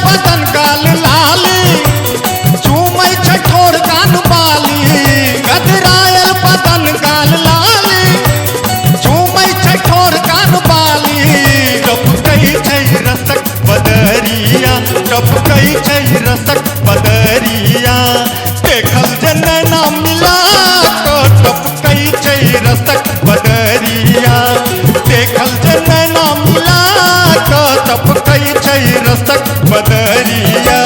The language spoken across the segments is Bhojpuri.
बदन गाल लाली, चूमै छै ठोर कान बाली। गदरायल बदन गाल लाली, चूमै छै ठोर कान बाली। टपकै छै रसक बदरिया, टपकै छै रसक बदरिया। देखल जे नैना मिला कऽ टपकै छै रसक बदरिया। देखल जे नैना मिला कऽ टपकै छै रसक बदरिया।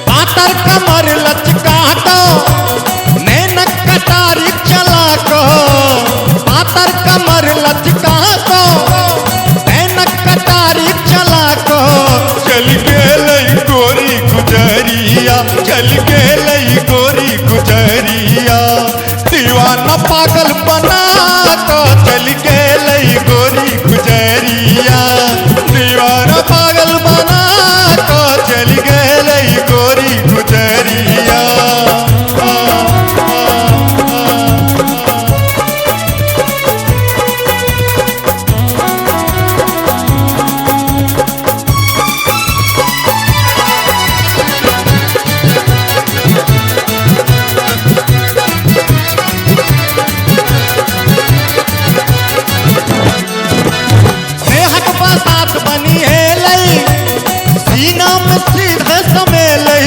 पातर कमर लचका दो, नैनक कटारी चला को। पातर कमर लचका दो, नैनक कटारी चला को। चल गेलै गोरी गुजरिया, चल गेलै गोरी गुजरिया। दीवाना पागल बना को चल गेलै गोरी गुजरिया। दीवाना पागल बना को चल गेलै गोरी गुजरिया। नेहक बसात बनी हेलै, सीना में सीधे समेलै।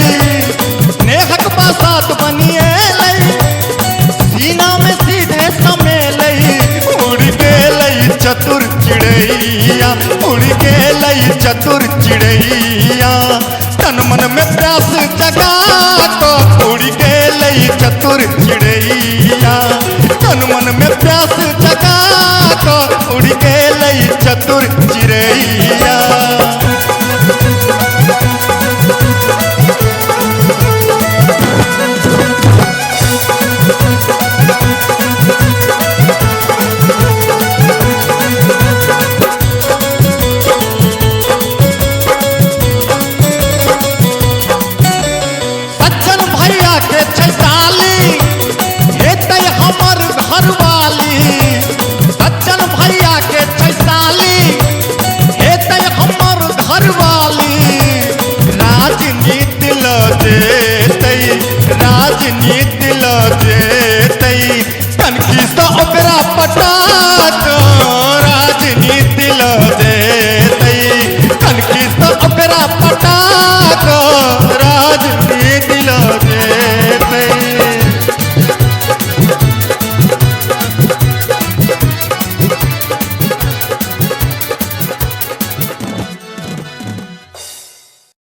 नेहक बसात बनी हेलै, सीना में सीधे समेलै। उड़ गेलै चतुर चिड़ैया, उड़ गेलै चतुर चिड़ैया। तन मन में प्यास जगा तो उड़ गेलै चतुर चिड़ैया। तन मन में प्यास जगा तो उड़ गेलै चतुर चिड़ैया। सज्जन भैया के छै साली, हेतै हमर घरवाली। सज्जन भैया के छै साली, हेतै हमर घरवाली। राजनीति ल जेतै, राजनीति ल जेतै। तनकी सँ ओकरा पटा